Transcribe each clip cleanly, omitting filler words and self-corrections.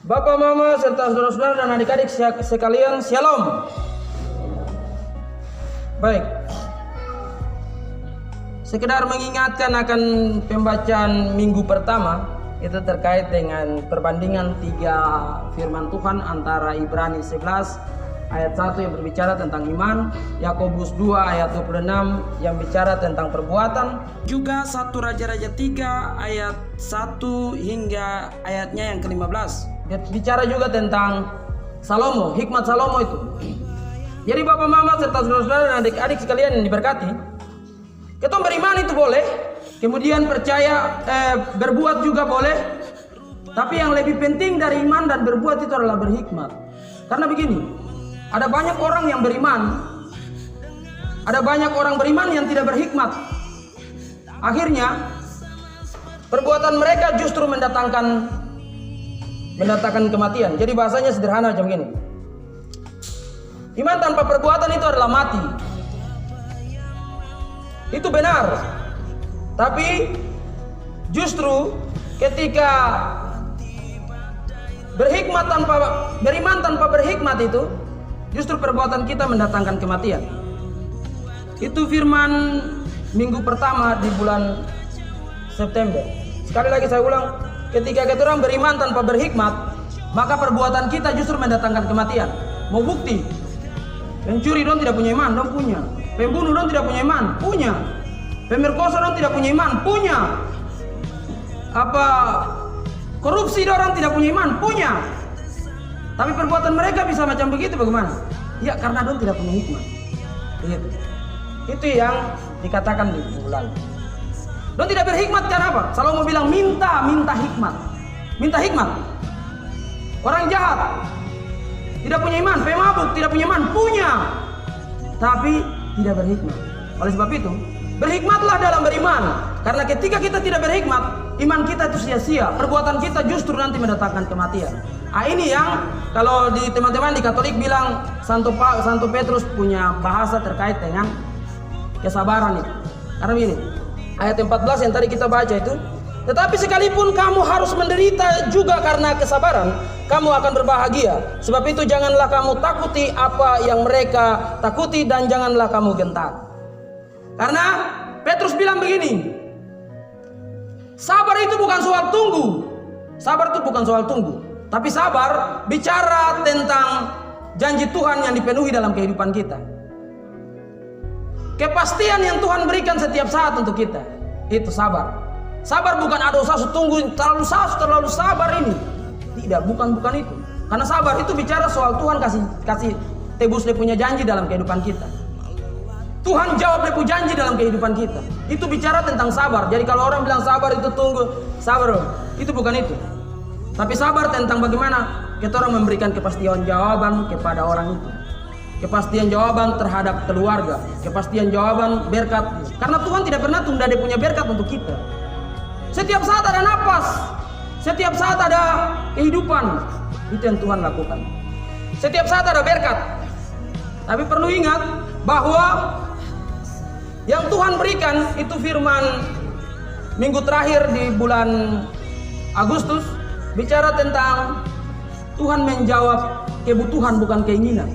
Bapak, Mama, serta saudara-saudara dan adik-adik sekalian, Shalom. Baik, sekedar mengingatkan akan pembacaan minggu pertama, itu terkait dengan perbandingan 3 firman Tuhan antara Ibrani 11 ayat 1 yang berbicara tentang iman, Yakobus 2 ayat 26 yang bicara tentang perbuatan, juga 1 Raja-Raja 3 ayat 1 hingga ayatnya yang ke-15. Bicara juga tentang Salomo, hikmat Salomo itu. Jadi Bapak, Mama, serta saudara-saudara dan adik-adik sekalian yang diberkati, kita beriman itu boleh, kemudian percaya, berbuat juga boleh. Tapi yang lebih penting dari iman dan berbuat itu adalah berhikmat. Karena begini, ada banyak orang yang beriman, ada banyak orang beriman yang tidak berhikmat. Akhirnya perbuatan mereka justru mendatangkan kematian. Jadi bahasanya sederhana macam gini. Iman tanpa perbuatan itu adalah mati. Itu benar. Tapi justru ketika beriman tanpa berhikmat itu, justru perbuatan kita mendatangkan kematian. Itu firman minggu pertama di bulan September. Sekali lagi saya ulang, ketika kita orang beriman tanpa berhikmat, maka perbuatan kita justru mendatangkan kematian. Mau bukti? Pencuri dong tidak punya iman, dong punya. Pembunuh dong tidak punya iman, punya. Pemerkosa dong tidak punya iman, punya. Korupsi orang tidak punya iman, punya. Tapi perbuatan mereka bisa macam begitu, bagaimana? Ya karena dong tidak punya hikmat. Begitu. Itu yang dikatakan di bulan. Dong tidak berhikmat karena apa? Salomo bilang minta hikmat. Minta hikmat. Orang jahat tidak punya iman, pemabuk tidak punya iman, punya. Tapi tidak berhikmat. Oleh sebab itu, berhikmatlah dalam beriman. Karena ketika kita tidak berhikmat, iman kita itu sia-sia. Perbuatan kita justru nanti mendatangkan kematian. Ini yang kalau di teman-teman di Katolik bilang Santo Petrus punya bahasa terkait dengan kesabaran itu. Karena ini ayat 14 yang tadi kita baca itu, tetapi sekalipun kamu harus menderita juga karena kesabaran, kamu akan berbahagia. Sebab itu janganlah kamu takuti apa yang mereka takuti, dan janganlah kamu gentar. Karena Petrus bilang begini, sabar itu bukan soal tunggu. Sabar itu bukan soal tunggu. Tapi sabar bicara tentang janji Tuhan yang dipenuhi dalam kehidupan kita. Kepastian yang Tuhan berikan setiap saat untuk kita. Itu sabar. Sabar bukan ada usaha tunggu terlalu sabar ini. Tidak, bukan itu. Karena sabar itu bicara soal Tuhan kasih tebus dia punya janji dalam kehidupan kita. Tuhan jawab dia punya janji dalam kehidupan kita. Itu bicara tentang sabar. Jadi kalau orang bilang sabar itu tunggu, sabar, itu bukan itu. Tapi sabar tentang bagaimana kita orang memberikan kepastian jawaban kepada orang itu. Kepastian jawaban terhadap keluarga, kepastian jawaban berkat. Karena Tuhan tidak pernah tunda dia punya berkat untuk kita. Setiap saat ada napas, setiap saat ada kehidupan. Itu yang Tuhan lakukan. Setiap saat ada berkat. Tapi perlu ingat bahwa yang Tuhan berikan itu firman minggu terakhir di bulan Agustus bicara tentang Tuhan menjawab kebutuhan bukan keinginan.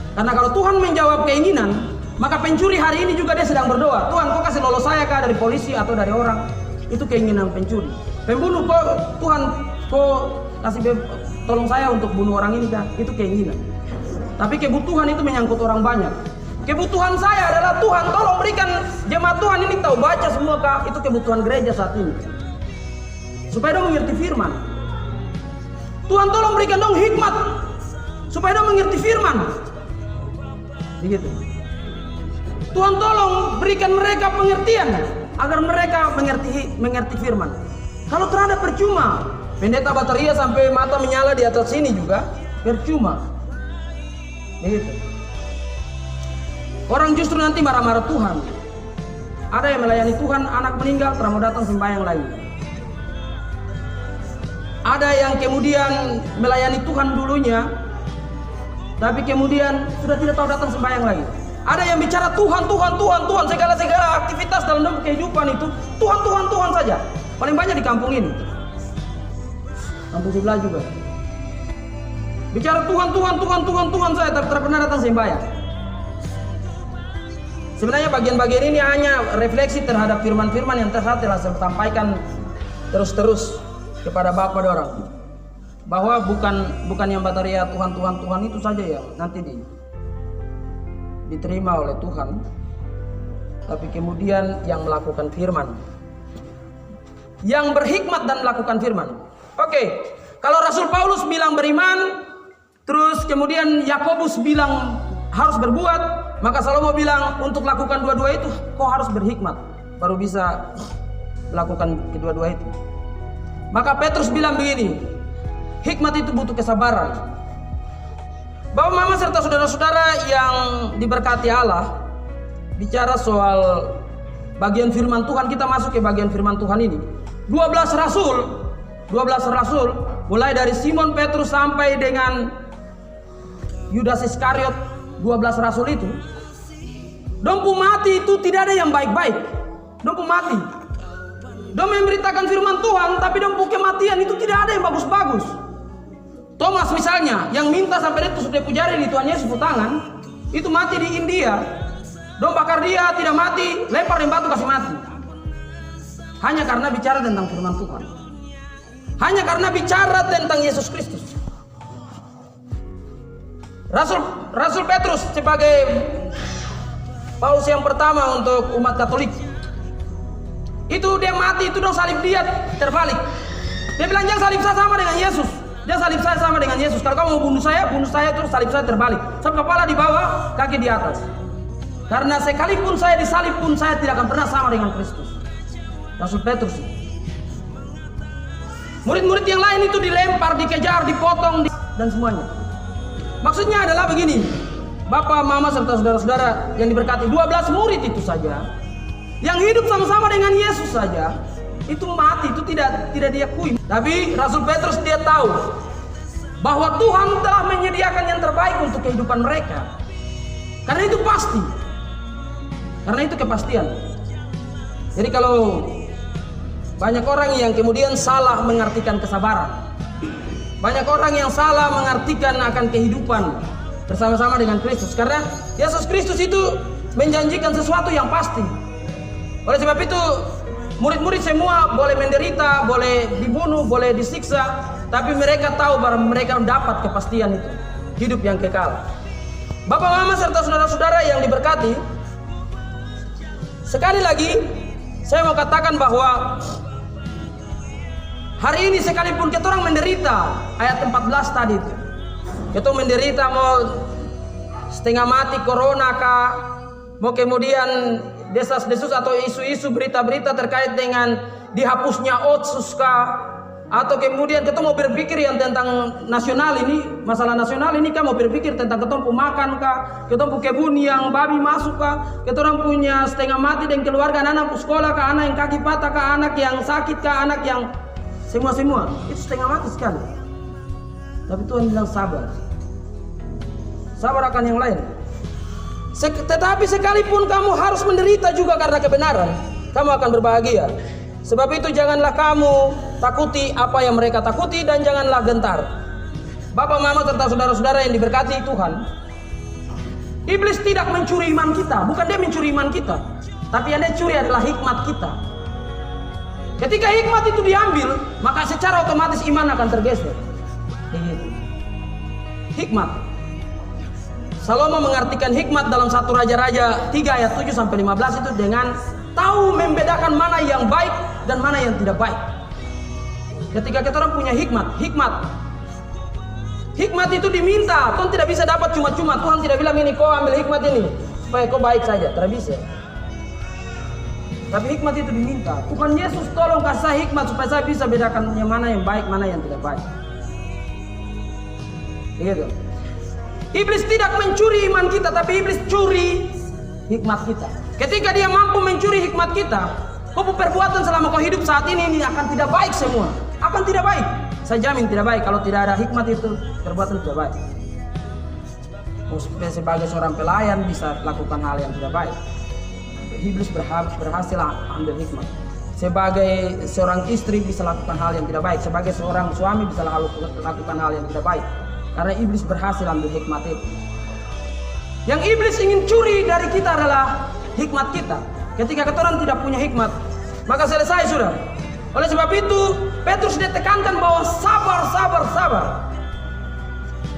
Karena kalau Tuhan menjawab keinginan, maka pencuri hari ini juga dia sedang berdoa, Tuhan kau kasih lolos saya kah dari polisi atau dari orang. Itu keinginan pencuri. Pembunuh Tuhan kau kasih tolong saya untuk bunuh orang ini kah. Itu keinginan. Tapi kebutuhan itu menyangkut orang banyak. Kebutuhan saya adalah Tuhan tolong berikan jemaat Tuhan ini tahu baca semua kah. Itu kebutuhan gereja saat ini. Supaya dia mengerti firman. Tuhan tolong berikan dong hikmat supaya dia mengerti firman. Begitu. Tuhan tolong berikan mereka pengertian agar mereka mengerti firman. Kalau terhadap percuma, pendeta bateria sampai mata menyala di atas sini juga percuma. Begitu. Orang justru nanti marah-marah Tuhan. Ada yang melayani Tuhan, anak meninggal, terus mau datang sembahyang lagi. Ada yang kemudian melayani Tuhan dulunya, tapi kemudian sudah tidak tahu datang sembahyang lagi. Ada yang bicara Tuhan, segala aktivitas dalam kehidupan itu Tuhan saja. Paling banyak di kampung ini. Kampung sebelah juga. Bicara Tuhan saya, tapi tidak pernah datang sembahyang. Sebenarnya bagian-bagian ini hanya refleksi terhadap firman-firman yang saya telah sampaikan terus-terus kepada Bapak dorang, bahwa bukan yang bataria Tuhan itu saja yang nanti diterima oleh Tuhan, tapi kemudian yang melakukan firman, yang berhikmat dan melakukan firman. Oke, kalau Rasul Paulus bilang beriman, terus kemudian Yakobus bilang harus berbuat, maka Salomo bilang untuk lakukan dua-dua itu kau harus berhikmat, baru bisa melakukan kedua-dua itu. Maka Petrus bilang begini, hikmat itu butuh kesabaran. Bapak mama serta saudara-saudara yang diberkati Allah, bicara soal bagian firman Tuhan, kita masuk ke bagian firman Tuhan ini. 12 rasul mulai dari Simon Petrus sampai dengan Yudas Iskariot, 12 rasul itu dompu mati itu tidak ada yang baik-baik. Dompu mati, dom memberitakan firman Tuhan, tapi dompu kematian itu tidak ada yang bagus-bagus. Thomas misalnya, yang minta sampai itu sudah pujari di Tuhan Yesus tangan, itu mati di India. Dom bakar dia, tidak mati, lempar dengan batu kasih mati. Hanya karena bicara tentang firman Tuhan, hanya karena bicara tentang Yesus Kristus. Rasul Petrus sebagai paus yang pertama untuk umat Katolik, itu dia mati, itu dong salib dia terbalik. Dia bilang jangan salib saya sama dengan Yesus. Dia salib saya sama dengan Yesus. Kalau kamu mau bunuh saya terus salib saya terbalik. Sebab kepala di bawah, kaki di atas. Karena sekalipun saya disalib pun saya tidak akan pernah sama dengan Kristus. Rasul Petrus. Murid-murid yang lain itu dilempar, dikejar, dipotong, dan semuanya. Maksudnya adalah begini, Bapak, Mama, serta saudara-saudara yang diberkati, 12 murid itu saja, yang hidup sama-sama dengan Yesus saja, itu mati, itu tidak diakui. Tapi Rasul Petrus dia tahu bahwa Tuhan telah menyediakan yang terbaik untuk kehidupan mereka. Karena itu pasti. Karena itu kepastian. Jadi kalau banyak orang yang kemudian salah mengartikan kesabaran, banyak orang yang salah mengartikan akan kehidupan bersama-sama dengan Kristus, karena Yesus Kristus itu menjanjikan sesuatu yang pasti. Oleh sebab itu murid-murid semua boleh menderita, boleh dibunuh, boleh disiksa, tapi mereka tahu bahwa mereka dapat kepastian itu, hidup yang kekal. Bapak, Mama, serta saudara-saudara yang diberkati, sekali lagi saya mau katakan bahwa hari ini sekalipun kita orang menderita, ayat 14 tadi itu, kita menderita mau setengah mati corona kah, mau kemudian desas-desus atau isu-isu berita-berita terkait dengan dihapusnya otsus kah, atau kemudian kita mau berpikir yang tentang nasional ini, masalah nasional ini kan mau berpikir tentang kita makan kah, kita kebun yang babi masuk kah, kita orang punya setengah mati dan keluarga, anak sekolah kah, anak yang kaki patah kah, anak yang sakit kah, anak yang semua itu setengah mati sekali. Tapi Tuhan bilang sabar akan yang lain. Tetapi sekalipun kamu harus menderita juga karena kebenaran, kamu akan berbahagia. Sebab itu janganlah kamu takuti apa yang mereka takuti, dan janganlah gentar. Bapak, Mama, serta saudara-saudara yang diberkati Tuhan, iblis tidak mencuri iman kita. Bukan dia mencuri iman kita, tapi yang dia curi adalah hikmat kita. Ketika hikmat itu diambil, maka secara otomatis iman akan tergeser. Begitu. Hikmat. Salomo mengartikan hikmat dalam 1 Raja-Raja 3 ayat 7 sampai 15 itu dengan tahu membedakan mana yang baik dan mana yang tidak baik. Ketika kita orang punya hikmat itu diminta. Tuhan tidak bisa dapat cuma-cuma. Tuhan tidak bilang ini kau ambil hikmat ini supaya kau baik saja, tidak bisa. Tapi hikmat itu diminta. Tuhan Yesus tolong kasih saya hikmat supaya saya bisa bedakan yang mana yang baik, mana yang tidak baik. Begitu. Iblis tidak mencuri iman kita, tapi iblis curi hikmat kita. Ketika dia mampu mencuri hikmat kita, kau perbuatan selama kau hidup saat ini akan tidak baik semua. Akan tidak baik. Saya jamin tidak baik. Kalau tidak ada hikmat itu, perbuatan tidak baik. Sebagai seorang pelayan bisa lakukan hal yang tidak baik. Iblis berhasil ambil hikmat. Sebagai seorang istri bisa lakukan hal yang tidak baik. Sebagai seorang suami bisa lakukan hal yang tidak baik. Karena iblis berhasil ambil hikmat itu. Yang iblis ingin curi dari kita adalah hikmat kita. Ketika kita orang tidak punya hikmat, maka selesai sudah. Oleh sebab itu, Petrus ditekankan bahwa sabar.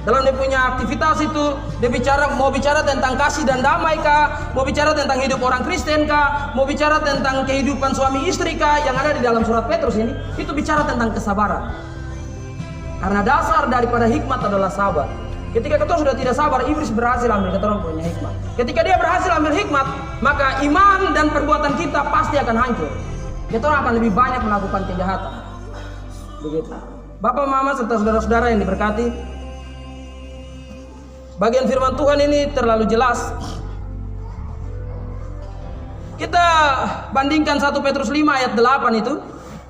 Dalam dia punya aktivitas itu, dia mau bicara tentang kasih dan damai kah, mau bicara tentang hidup orang Kristen kah, mau bicara tentang kehidupan suami istri kah, yang ada di dalam surat Petrus ini, itu bicara tentang kesabaran. Karena dasar daripada hikmat adalah sabar. Ketika kita sudah tidak sabar, iblis berhasil ambil kita orang punya hikmat. Ketika dia berhasil ambil hikmat, maka iman dan perbuatan kita pasti akan hancur. Kita orang akan lebih banyak melakukan kejahatan. Begitu. Bapak, mama, serta saudara-saudara yang diberkati, bagian firman Tuhan ini terlalu jelas. Kita bandingkan 1 Petrus 5 ayat 8 itu.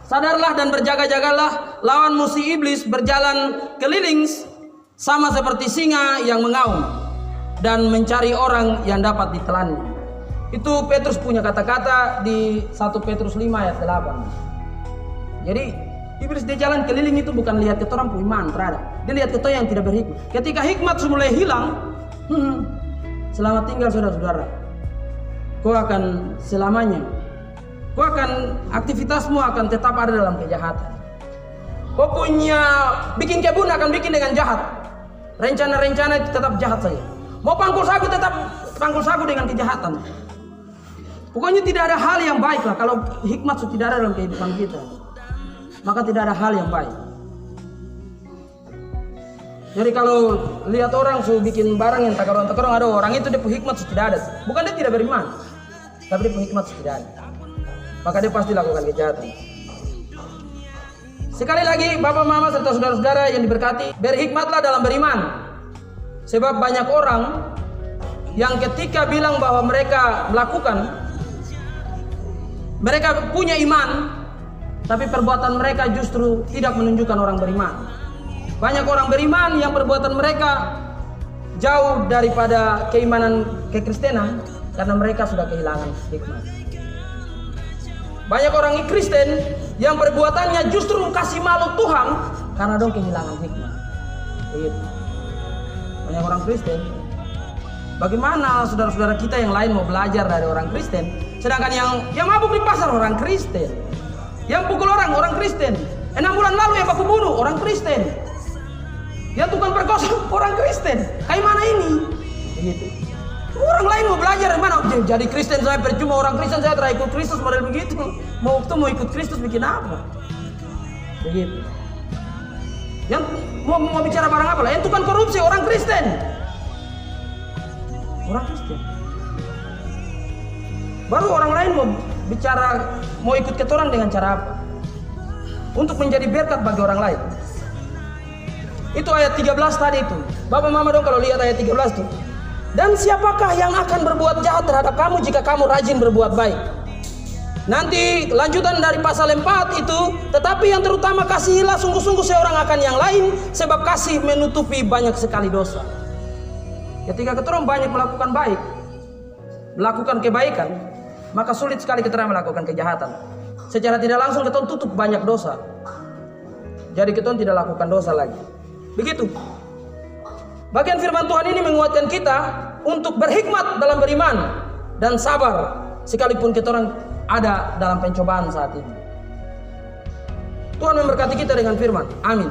Sadarlah dan berjaga-jagalah, lawan musuh iblis berjalan keliling sama seperti singa yang mengaum dan mencari orang yang dapat ditelannya. Itu Petrus punya kata-kata di 1 Petrus 5 ayat 8. Jadi iblis dia jalan keliling itu bukan lihat kita orang punya iman, terhadap. Dia lihat kita yang tidak berhikmat. Ketika hikmat mulai hilang, selamat tinggal saudara-saudara. Kau akan selamanya, kau akan aktivitasmu akan tetap ada dalam kejahatan. Kau punya bikin kebun akan bikin dengan jahat. Rencana-rencana tetap jahat saja. Mau pangkul sagu tetap pangkul sagu dengan kejahatan. Pokoknya tidak ada hal yang baik lah kalau hikmat sudah tidak ada dalam kehidupan kita. Maka tidak ada hal yang baik. Jadi kalau lihat orang bikin barang yang takarong-takarong, ada orang itu dia punya hikmat sudah tidak ada. Bukan dia tidak beriman, tapi dia punya hikmat sudah tidak ada. Maka dia pasti lakukan kejahatan. Sekali lagi, bapak, mama, serta saudara-saudara yang diberkati, berhikmatlah dalam beriman. Sebab banyak orang yang ketika bilang bahwa mereka punya iman, tapi perbuatan mereka justru tidak menunjukkan orang beriman. Banyak orang beriman yang perbuatan mereka jauh daripada keimanan kekristenan karena mereka sudah kehilangan hikmat. Banyak orang Kristen yang perbuatannya justru kasih malu Tuhan karena dong kehilangan hikmat. Begitu. Banyak orang Kristen. Bagaimana saudara-saudara kita yang lain mau belajar dari orang Kristen, sedangkan yang mabuk di pasar orang Kristen, yang pukul orang Kristen, 6 bulan lalu yang baku bunuh orang Kristen, yang tukang perkosa orang Kristen. Kayak mana ini? Begitu. Orang lain mau belajar mana? Jadi Kristen saya percuma, orang Kristen saya telah ikut Kristus model begitu. Mau ikut Kristus bikin apa? Begitu. Yang mau bicara barang apa lah? Yang tukang korupsi orang Kristen. Orang Kristen. Baru orang lain mau bicara, mau ikut ketorang dengan cara apa? Untuk menjadi berkat bagi orang lain. Itu ayat 13 tadi itu. Bapak mama dong kalau lihat ayat 13 tuh. Dan siapakah yang akan berbuat jahat terhadap kamu jika kamu rajin berbuat baik? Nanti lanjutan dari pasal 4 itu, tetapi yang terutama kasihilah sungguh-sungguh seorang akan yang lain, sebab kasih menutupi banyak sekali dosa. Ketika kita orang banyak melakukan baik, melakukan kebaikan, maka sulit sekali kita melakukan kejahatan. Secara tidak langsung kita tutup banyak dosa. Jadi kita tidak lakukan dosa lagi. Begitu. Bagian firman Tuhan ini menguatkan kita untuk berhikmat dalam beriman dan sabar sekalipun kita orang ada dalam pencobaan saat ini. Tuhan memberkati kita dengan firman. Amin.